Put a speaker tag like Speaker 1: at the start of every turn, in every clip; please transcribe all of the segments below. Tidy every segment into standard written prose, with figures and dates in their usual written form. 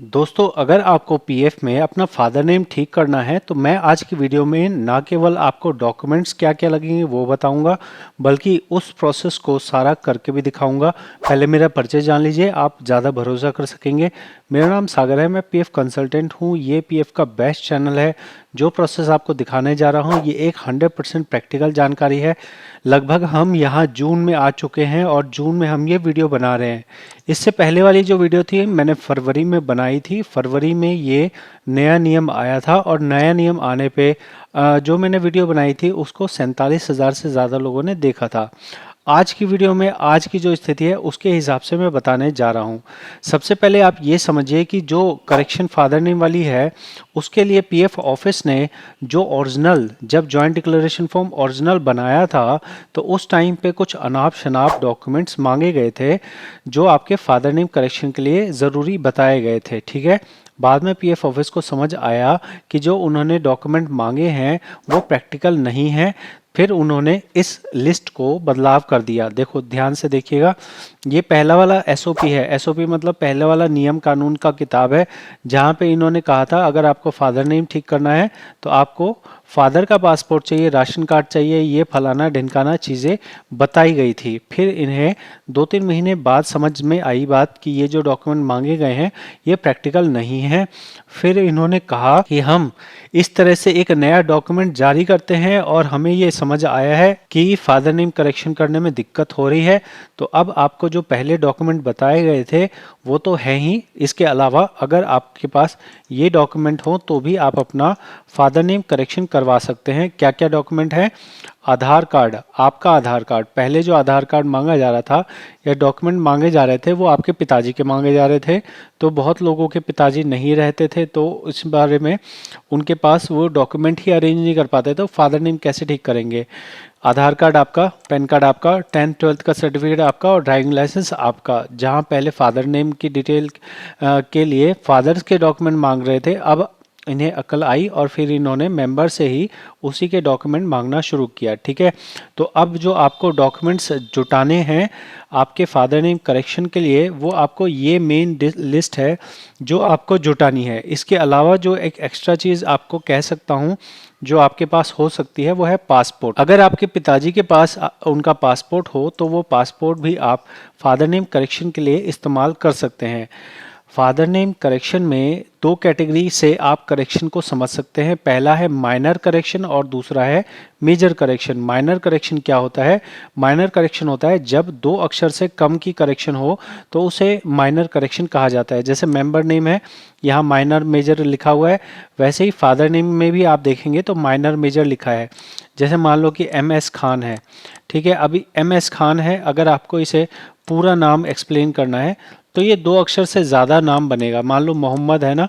Speaker 1: दोस्तों, अगर आपको पीएफ में अपना फादर नेम ठीक करना है तो मैं आज की वीडियो में ना केवल आपको डॉक्यूमेंट्स क्या क्या लगेंगे वो बताऊंगा, बल्कि उस प्रोसेस को सारा करके भी दिखाऊंगा। पहले मेरा परिचय जान लीजिए, आप ज़्यादा भरोसा कर सकेंगे। मेरा नाम सागर है, मैं पीएफ कंसल्टेंट हूँ। ये पीएफ का बेस्ट चैनल है। जो प्रोसेस आपको दिखाने जा रहा हूँ ये एक 100% प्रैक्टिकल जानकारी है। लगभग हम यहाँ जून में आ चुके हैं और जून में हम ये वीडियो बना रहे हैं। इससे पहले वाली जो वीडियो थी मैंने फरवरी में बनाई थी। फरवरी में ये नया नियम आया था और नया नियम आने पे जो मैंने वीडियो बनाई थी उसको 47,000 से ज़्यादा लोगों ने देखा था। आज की वीडियो में आज की जो स्थिति है उसके हिसाब से मैं बताने जा रहा हूँ। सबसे पहले आप ये समझिए कि जो करेक्शन फादर नेम वाली है उसके लिए पीएफ ऑफिस ने जो ओरिजिनल, जब जॉइंट डिक्लेरेशन फॉर्म ओरिजिनल बनाया था तो उस टाइम पे कुछ अनाप शनाप डॉक्यूमेंट्स मांगे गए थे जो आपके फादर नेम करेक्शन के लिए ज़रूरी बताए गए थे। ठीक है, बाद में पीएफ ऑफिस को समझ आया कि जो उन्होंने डॉक्यूमेंट मांगे हैं वो प्रैक्टिकल नहीं है। फिर उन्होंने इस लिस्ट को बदलाव कर दिया। देखो ध्यान से देखिएगा, ये पहला वाला एसओपी है। एसओपी मतलब पहले वाला नियम कानून का किताब है, जहाँ पे इन्होंने कहा था अगर आपको फादर नेम ठीक करना है तो आपको फादर का पासपोर्ट चाहिए, राशन कार्ड चाहिए, ये फलाना ढिमकाना चीज़ें बताई गई थी। फिर इन्हें 2-3 महीने बाद समझ में आई बात कि ये जो डॉक्यूमेंट मांगे गए हैं ये प्रैक्टिकल नहीं है। फिर इन्होंने कहा कि हम इस तरह से एक नया डॉक्यूमेंट जारी करते हैं और हमें ये समझ आया है कि फादर नेम करेक्शन करने में दिक्कत हो रही है, तो अब आपको जो पहले डॉक्यूमेंट बताए गए थे वो तो है ही, इसके अलावा अगर आपके पास ये डॉक्यूमेंट हो तो भी आप अपना फादर नेम करेक्शन करवा सकते हैं। क्या क्या डॉक्यूमेंट है? आधार कार्ड, आपका आधार कार्ड। पहले जो आधार कार्ड मांगा जा रहा था या डॉक्यूमेंट मांगे जा रहे थे वो आपके पिताजी के मांगे जा रहे थे, तो बहुत लोगों के पिताजी नहीं रहते थे तो इस बारे में उनके पास वो डॉक्यूमेंट ही अरेंज नहीं कर पाते, तो फादर नेम कैसे ठीक करेंगे? आधार कार्ड आपका, पैन कार्ड आपका, 10th-12th का सर्टिफिकेट आपका और ड्राइविंग लाइसेंस आपका। जहां पहले फादर नेम की डिटेल के लिए फादर्स के डॉक्यूमेंट मांग रहे थे, अब इन्हें अकल आई और फिर इन्होंने मेंबर से ही उसी के डॉक्यूमेंट मांगना शुरू किया। ठीक है, तो अब जो आपको डॉक्यूमेंट्स जुटाने हैं आपके फादर नेम करेक्शन के लिए, वो आपको ये मेन लिस्ट है जो आपको जुटानी है। इसके अलावा जो एक एक्स्ट्रा चीज़ आपको कह सकता हूँ जो आपके पास हो सकती है वो है पासपोर्ट। अगर आपके पिताजी के पास उनका पासपोर्ट हो तो वो पासपोर्ट भी आप फादर नेम करेक्शन के लिए इस्तेमाल कर सकते हैं। फादर नेम करेक्शन में दो कैटेगरी से आप करेक्शन को समझ सकते हैं। पहला है माइनर करेक्शन और दूसरा है मेजर करेक्शन। माइनर करेक्शन क्या होता है? माइनर करेक्शन होता है जब 2 अक्षर से कम की करेक्शन हो तो उसे माइनर करेक्शन कहा जाता है। जैसे मेंबर नेम है, यहाँ माइनर मेजर लिखा हुआ है, वैसे ही फादर नेम में भी आप देखेंगे तो माइनर मेजर लिखा है। जैसे मान लो कि एम एस खान है, ठीक है, अभी एम एस खान है, अगर आपको इसे पूरा नाम एक्सप्लेन करना है तो ये 2 अक्षर से ज़्यादा नाम बनेगा। मान लो मोहम्मद है ना,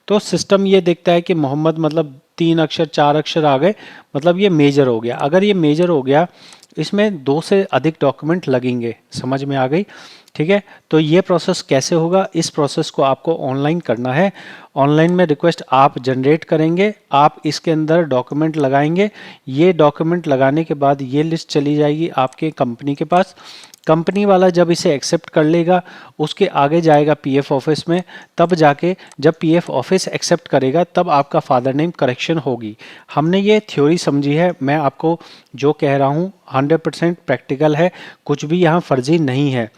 Speaker 1: तो सिस्टम ये देखता है कि मोहम्मद मतलब 3 अक्षर 4 अक्षर आ गए, मतलब ये मेजर हो गया। अगर ये मेजर हो गया इसमें 2 से अधिक डॉक्यूमेंट लगेंगे। समझ में आ गई? ठीक है, तो ये प्रोसेस कैसे होगा? इस प्रोसेस को आपको ऑनलाइन करना है। ऑनलाइन में रिक्वेस्ट आप जनरेट करेंगे, आप इसके अंदर डॉक्यूमेंट लगाएंगे। ये डॉक्यूमेंट लगाने के बाद ये लिस्ट चली जाएगी आपके कंपनी के पास। कंपनी वाला जब इसे एक्सेप्ट कर लेगा उसके आगे जाएगा पीएफ ऑफिस में, तब जाके जब पीएफ ऑफिस एक्सेप्ट करेगा तब आपका फादर नेम करेक्शन होगी। हमने ये थ्योरी समझी है, मैं आपको जो कह रहा हूँ 100% प्रैक्टिकल है, कुछ भी यहाँ फर्जी नहीं है।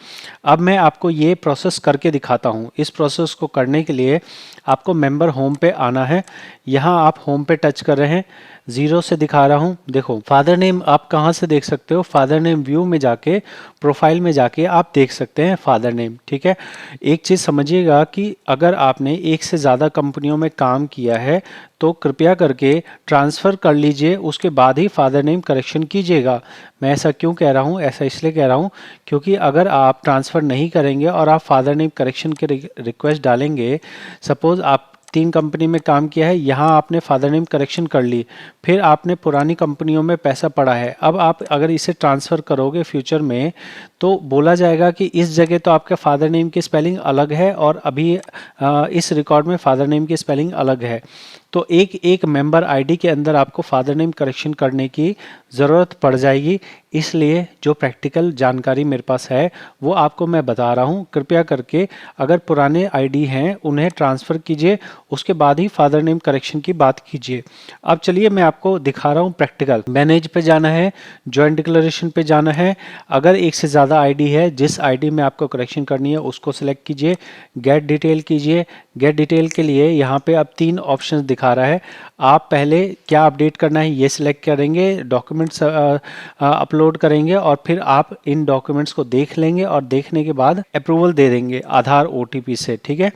Speaker 1: अब मैं आपको ये प्रोसेस करके दिखाता हूँ। इस प्रोसेस को करने के लिए आपको मेंबर होम पे आना है। यहाँ आप होम पे टच कर रहे हैं, 0 से दिखा रहा हूँ। देखो फादर नेम आप कहाँ से देख सकते हो? फादर नेम व्यू में जाके, प्रोफाइल में जाके आप देख सकते हैं फादर नेम। ठीक है, एक चीज़ समझिएगा कि अगर आपने एक से ज़्यादा कंपनियों में काम किया है तो कृपया करके ट्रांसफ़र कर लीजिए, उसके बाद ही फादर नेम करेक्शन कीजिएगा। मैं ऐसा क्यों कह रहा हूँ? ऐसा इसलिए कह रहा हूँ क्योंकि अगर आप ट्रांसफ़र नहीं करेंगे और आप फादर नेम करेक्शन के रिक्वेस्ट डालेंगे, सपोज़ आप 3 कंपनी में काम किया है, यहाँ आपने फादर नेम करेक्शन कर ली, फिर आपने पुरानी कंपनियों में पैसा पड़ा है, अब आप अगर इसे ट्रांसफ़र करोगे फ्यूचर में तो बोला जाएगा कि इस जगह तो आपके फादर नेम की स्पेलिंग अलग है और अभी इस रिकॉर्ड में फादर नेम की स्पेलिंग अलग है। तो एक एक मेंबर आईडी के अंदर आपको फादर नेम करेक्शन करने की ज़रूरत पड़ जाएगी। इसलिए जो प्रैक्टिकल जानकारी मेरे पास है वो आपको मैं बता रहा हूँ। कृपया करके अगर पुराने आईडी हैं उन्हें ट्रांसफ़र कीजिए, उसके बाद ही फादर नेम करेक्शन की बात कीजिए। अब चलिए मैं आपको दिखा रहा हूँ प्रैक्टिकल। मैनेज पे जाना है, जॉइंट डिक्लेरेशन पे जाना है। अगर एक से ज़्यादा आईडी है, जिस आईडी में आपको करेक्शन करनी है उसको सिलेक्ट कीजिए, गेट डिटेल कीजिए। गेट डिटेल के लिए यहाँ पे अब 3 ऑप्शंस दिखा रहा है। आप पहले क्या अपडेट करना है ये सिलेक्ट करेंगे, डॉक्यूमेंट्स अपलोड करेंगे और फिर आप इन डॉक्यूमेंट्स को देख लेंगे और देखने के बाद अप्रूवल दे देंगे आधार ओटीपी से। ठीक है,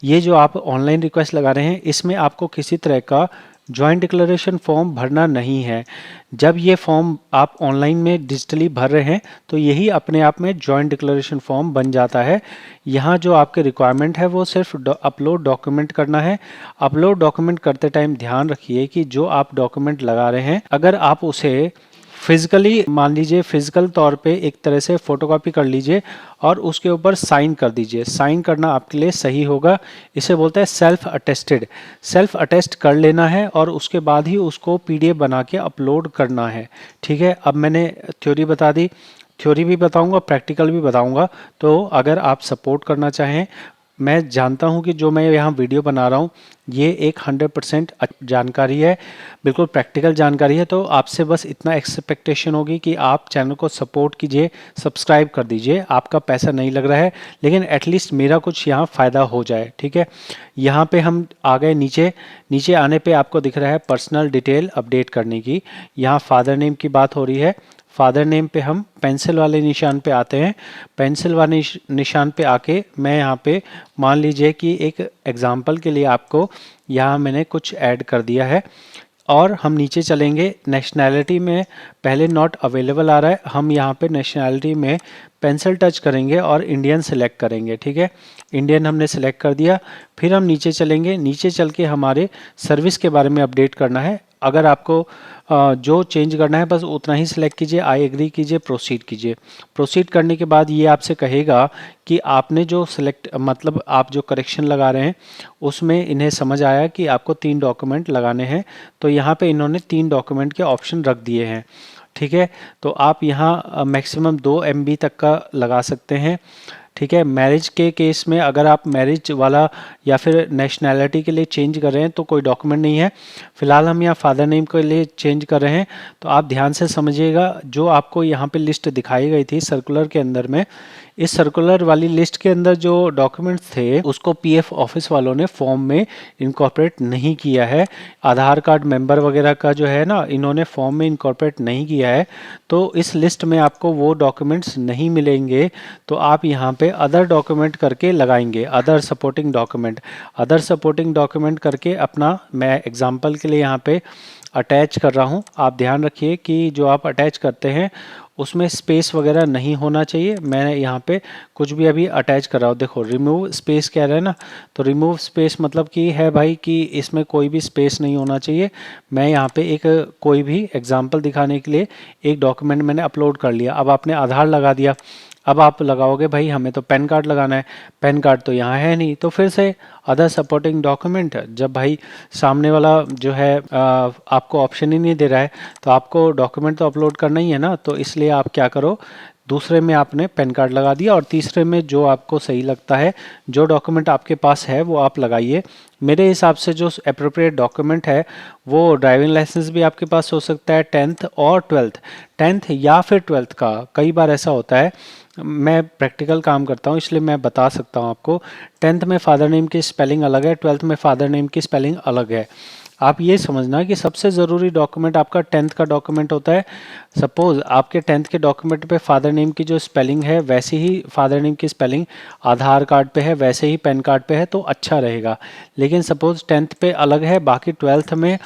Speaker 1: ये जो आप ऑनलाइन रिक्वेस्ट लगा रहे हैं इसमें आपको किसी तरह का जॉइंट डिक्लेरेशन फॉर्म भरना नहीं है। जब ये फॉर्म आप ऑनलाइन में डिजिटली भर रहे हैं तो यही अपने आप में जॉइंट डिक्लेरेशन फॉर्म बन जाता है। यहाँ जो आपके रिक्वायरमेंट है वो सिर्फ अपलोड डॉक्यूमेंट करना है। अपलोड डॉक्यूमेंट करते टाइम ध्यान रखिए कि जो आप डॉक्यूमेंट लगा रहे हैं अगर आप उसे फिजिकली मान लीजिए फिजिकल तौर पे एक तरह से फोटोकॉपी कर लीजिए और उसके ऊपर साइन कर दीजिए। साइन करना आपके लिए सही होगा। इसे बोलते हैं सेल्फ अटेस्टेड। सेल्फ अटेस्ट कर लेना है और उसके बाद ही उसको पीडीएफ बना के अपलोड करना है। ठीक है, अब मैंने थ्योरी बता दी, थ्योरी भी बताऊंगा, प्रैक्टिकल भी बताऊंगा। तो अगर आप सपोर्ट करना चाहें, मैं जानता हूं कि जो मैं यहाँ वीडियो बना रहा हूँ ये एक 100% जानकारी है, बिल्कुल प्रैक्टिकल जानकारी है। तो आपसे बस इतना एक्सपेक्टेशन होगी कि आप चैनल को सपोर्ट कीजिए, सब्सक्राइब कर दीजिए। आपका पैसा नहीं लग रहा है लेकिन एटलीस्ट मेरा कुछ यहाँ फ़ायदा हो जाए। ठीक है, यहाँ पे हम आ गए नीचे। नीचे आने पे आपको दिख रहा है पर्सनल डिटेल अपडेट करने की। यहाँ फादर नेम की बात हो रही है। फादर नेम पे हम पेंसिल वाले निशान पे आते हैं। पेंसिल वाले निशान पे आके मैं यहाँ पे मान लीजिए कि एक एग्जांपल के लिए आपको यहाँ मैंने कुछ ऐड कर दिया है और हम नीचे चलेंगे। नेशनैलिटी में पहले नॉट अवेलेबल आ रहा है, हम यहाँ पे नेशनैलिटी में पेंसिल टच करेंगे और इंडियन सेलेक्ट करेंगे। ठीक है, इंडियन हमने सेलेक्ट कर दिया। फिर हम नीचे चलेंगे, नीचे चल के हमारे सर्विस के बारे में अपडेट करना है। अगर आपको जो चेंज करना है बस उतना ही सिलेक्ट कीजिए, आई एग्री कीजिए, प्रोसीड कीजिए। प्रोसीड करने के बाद ये आपसे कहेगा कि आपने जो सिलेक्ट मतलब आप जो करेक्शन लगा रहे हैं उसमें इन्हें समझ आया कि आपको 3 डॉक्यूमेंट लगाने हैं। तो यहाँ पे इन्होंने 3 डॉक्यूमेंट के ऑप्शन रख दिए हैं। ठीक है, तो आप यहाँ मैक्सिमम 2 MB तक का लगा सकते हैं। ठीक है, मैरिज के केस में अगर आप मैरिज वाला या फिर नेशनैलिटी के लिए चेंज कर रहे हैं तो कोई डॉक्यूमेंट नहीं है। फिलहाल हम यहाँ फादर नेम के लिए चेंज कर रहे हैं। तो आप ध्यान से समझिएगा, जो आपको यहाँ पे लिस्ट दिखाई गई थी सर्कुलर के अंदर में, इस सर्कुलर वाली लिस्ट के अंदर जो डॉक्यूमेंट्स थे उसको पीएफ ऑफिस वालों ने फॉर्म में इनकॉर्पोरेट नहीं किया है। आधार कार्ड मेंबर वगैरह का जो है ना, इन्होंने फॉर्म में इनकॉर्पोरेट नहीं किया है। तो इस लिस्ट में आपको वो डॉक्यूमेंट्स नहीं मिलेंगे। तो आप यहाँ पे अदर डॉक्यूमेंट करके लगाएंगे, other supporting document. Other supporting document करके अपना, मैं एग्जांपल के लिए यहाँ पे अटैच कर रहा हूँ। आप ध्यान रखिए कि जो आप अटैच करते हैं उसमें स्पेस वगैरह नहीं होना चाहिए। मैं यहाँ पे कुछ भी अभी अटैच कर रहा हूँ, देखो रिमूव स्पेस कह रहा है ना, तो रिमूव स्पेस मतलब कि है भाई कि इसमें कोई भी स्पेस नहीं होना चाहिए। मैं यहाँ पे एक कोई भी एग्जांपल दिखाने के लिए एक डॉक्यूमेंट मैंने अपलोड कर लिया। अब आपने आधार लगा दिया, अब आप लगाओगे भाई हमें तो पैन कार्ड लगाना है, पैन कार्ड तो यहाँ है नहीं, तो फिर से अदर सपोर्टिंग डॉक्यूमेंट। जब भाई सामने वाला जो है आपको ऑप्शन ही नहीं दे रहा है तो आपको डॉक्यूमेंट तो अपलोड करना ही है ना। तो इसलिए आप क्या करो, दूसरे में आपने पैन कार्ड लगा दिया और तीसरे में जो आपको सही लगता है, जो डॉक्यूमेंट आपके पास है वो आप लगाइए। मेरे हिसाब से जो एप्रोप्रिएट डॉक्यूमेंट है वो ड्राइविंग लाइसेंस भी आपके पास हो सकता है, 10th और 12th, 10th या फिर 12th का। कई बार ऐसा होता है, मैं प्रैक्टिकल काम करता हूँ इसलिए मैं बता सकता हूँ आपको। 10th में फादर नेम की स्पेलिंग अलग है, 12th में फादर नेम की स्पेलिंग अलग है। आप ये समझना कि सबसे ज़रूरी डॉक्यूमेंट आपका 10th का डॉक्यूमेंट होता है। सपोज आपके 10th के डॉक्यूमेंट पे फादर नेम की जो स्पेलिंग है वैसे ही फादर नेम की स्पेलिंग आधार कार्ड पे है, वैसे ही पैन कार्ड पे है तो अच्छा रहेगा। लेकिन सपोज 10th पे अलग है, बाकी 12th में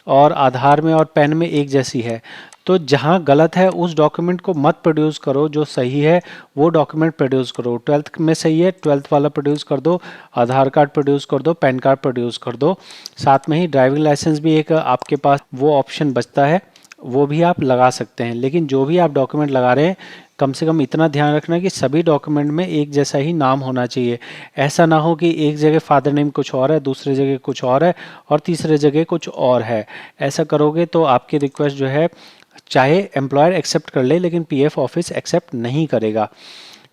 Speaker 1: और आधार में और पैन में एक जैसी है, तो जहाँ गलत है उस डॉक्यूमेंट को मत प्रोड्यूस करो, जो सही है वो डॉक्यूमेंट प्रोड्यूस करो। 12th में सही है 12th वाला प्रोड्यूस कर दो, आधार कार्ड प्रोड्यूस कर दो, पैन कार्ड प्रोड्यूस कर दो। साथ में ही ड्राइविंग लाइसेंस भी एक आपके पास वो ऑप्शन बचता है, वो भी आप लगा सकते हैं। लेकिन जो भी आप डॉक्यूमेंट लगा रहे हैं, कम से कम इतना ध्यान रखना कि सभी डॉक्यूमेंट में एक जैसा ही नाम होना चाहिए। ऐसा ना हो कि एक जगह फादर नेम कुछ और है, दूसरी जगह कुछ और है और तीसरे जगह कुछ और है। ऐसा करोगे तो आपकी रिक्वेस्ट जो है, चाहे एम्प्लॉयर एक्सेप्ट कर ले लेकिन पीएफ ऑफिस एक्सेप्ट नहीं करेगा।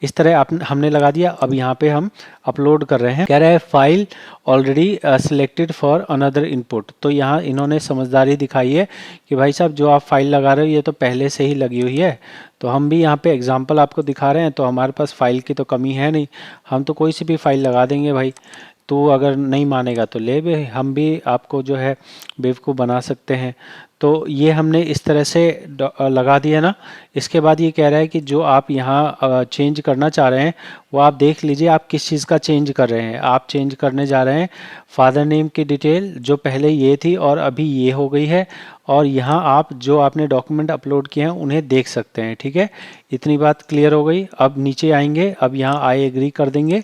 Speaker 1: इस तरह आप हमने लगा दिया। अब यहाँ पे हम अपलोड कर रहे हैं। कह रहा है file already selected for another input. तो यहाँ इन्होंने समझदारी दिखाई है कि भाई साहब जो आप फाइल लगा रहे हो ये तो पहले से ही लगी हुई है। तो हम भी यहाँ पे एग्जांपल आपको दिखा रहे हैं, तो हमारे पास फाइल की तो कमी है नहीं, हम तो कोई सी भी फाइल लगा देंगे भाई। तो अगर नहीं मानेगा तो ले भी, हम भी आपको जो है बेवकूफ़ बना सकते हैं। तो ये हमने इस तरह से लगा दिया ना। इसके बाद ये कह रहा है कि जो आप यहाँ चेंज करना चाह रहे हैं वो आप देख लीजिए आप किस चीज़ का चेंज कर रहे हैं। आप चेंज करने जा रहे हैं फादर नेम की डिटेल, जो पहले ये थी और अभी ये हो गई है। और यहाँ आप जो आपने डॉक्यूमेंट अपलोड किए हैं उन्हें देख सकते हैं। ठीक है, इतनी बात क्लियर हो गई। अब नीचे आएंगे, अब यहाँ आई एग्री कर देंगे।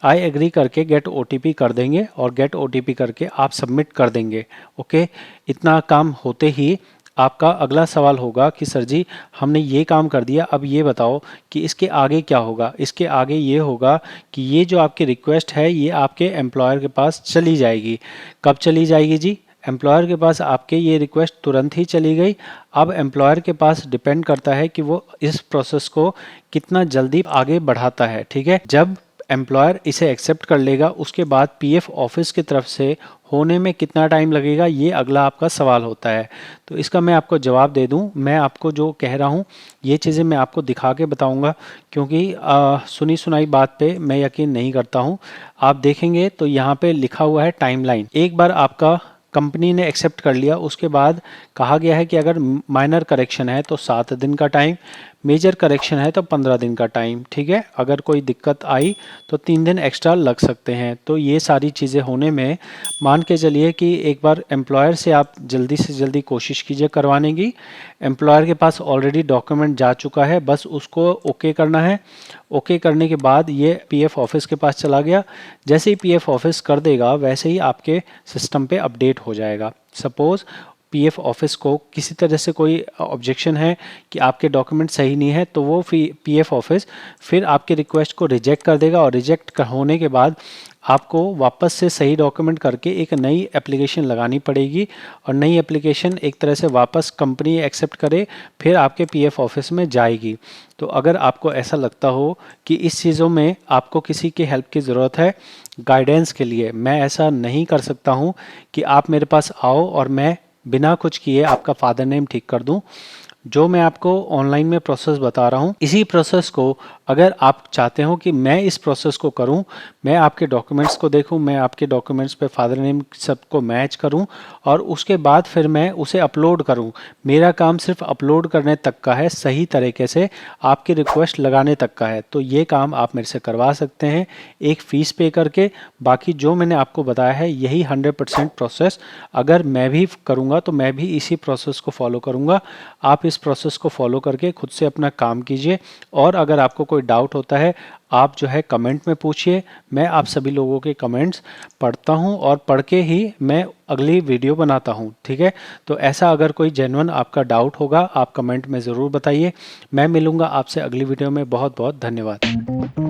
Speaker 1: आई एग्री करके गेट ओटीपी कर देंगे और गेट ओटीपी करके आप सबमिट कर देंगे। ओके, इतना काम होते ही आपका अगला सवाल होगा कि सर जी हमने ये काम कर दिया, अब ये बताओ कि इसके आगे क्या होगा। इसके आगे ये होगा कि ये जो आपकी रिक्वेस्ट है ये आपके एम्प्लॉयर के पास चली जाएगी। कब चली जाएगी जी? एम्प्लॉयर के पास आपके ये रिक्वेस्ट तुरंत ही चली गई। अब एम्प्लॉयर के पास डिपेंड करता है कि वो इस प्रोसेस को कितना जल्दी आगे बढ़ाता है। ठीक है, जब एम्प्लॉयर इसे एक्सेप्ट कर लेगा उसके बाद पीएफ ऑफिस की तरफ से होने में कितना टाइम लगेगा, ये अगला आपका सवाल होता है। तो इसका मैं आपको जवाब दे दूं, मैं आपको जो कह रहा हूं ये चीज़ें मैं आपको दिखा के बताऊंगा, क्योंकि सुनी सुनाई बात पे मैं यकीन नहीं करता हूं। आप देखेंगे तो यहाँ पे लिखा हुआ है टाइमलाइन। एक बार आपका कंपनी ने एक्सेप्ट कर लिया, उसके बाद कहा गया है कि अगर माइनर करेक्शन है तो 7 दिन का टाइम, मेजर करेक्शन है तो 15 दिन का टाइम। ठीक है, अगर कोई दिक्कत आई तो 3 दिन एक्स्ट्रा लग सकते हैं। तो ये सारी चीज़ें होने में मान के चलिए कि एक बार एम्प्लॉयर से आप जल्दी से जल्दी कोशिश कीजिए करवाने की। एम्प्लॉयर के पास ऑलरेडी डॉक्यूमेंट जा चुका है, बस उसको ओके करना है। ओके करने के बाद ये पीएफ ऑफिस के पास चला गया। जैसे ही पीएफ ऑफिस कर देगा वैसे ही आपके सिस्टम पे अपडेट हो जाएगा। सपोज़ पीएफ ऑफिस को किसी तरह से कोई ऑब्जेक्शन है कि आपके डॉक्यूमेंट सही नहीं है, तो वो पीएफ ऑफिस फिर आपके रिक्वेस्ट को रिजेक्ट कर देगा और रिजेक्ट होने के बाद आपको वापस से सही डॉक्यूमेंट करके एक नई एप्लीकेशन लगानी पड़ेगी। और नई एप्लीकेशन एक तरह से वापस कंपनी एक्सेप्ट करे फिर आपके पीएफ ऑफिस में जाएगी। तो अगर आपको ऐसा लगता हो कि इस चीज़ों में आपको किसी की हेल्प की ज़रूरत है गाइडेंस के लिए, मैं ऐसा नहीं कर सकता हूँ कि आप मेरे पास आओ और मैं बिना कुछ किए आपका फादर नेम ठीक कर दूं। जो मैं आपको ऑनलाइन में प्रोसेस बता रहा हूँ, इसी प्रोसेस को अगर आप चाहते हो कि मैं इस प्रोसेस को करूँ, मैं आपके डॉक्यूमेंट्स को देखूँ, मैं आपके डॉक्यूमेंट्स पे फादर नेम सबको मैच करूँ और उसके बाद फिर मैं उसे अपलोड करूँ। मेरा काम सिर्फ अपलोड करने तक का है, सही तरीके से आपकी रिक्वेस्ट लगाने तक का है। तो ये काम आप मेरे से करवा सकते हैं एक फ़ीस पे करके। बाकी जो मैंने आपको बताया है यही 100% प्रोसेस अगर मैं भी करूँगा तो मैं भी इसी प्रोसेस को फॉलो करूँगा। आप इस प्रोसेस को फॉलो करके खुद से अपना काम कीजिए। और अगर आपको कोई डाउट होता है आप जो है कमेंट में पूछिए। मैं आप सभी लोगों के कमेंट्स पढ़ता हूं और पढ़ के ही मैं अगली वीडियो बनाता हूं। ठीक है, तो ऐसा अगर कोई जेन्युइन आपका डाउट होगा आप कमेंट में ज़रूर बताइए। मैं मिलूंगा आपसे अगली वीडियो में। बहुत बहुत धन्यवाद।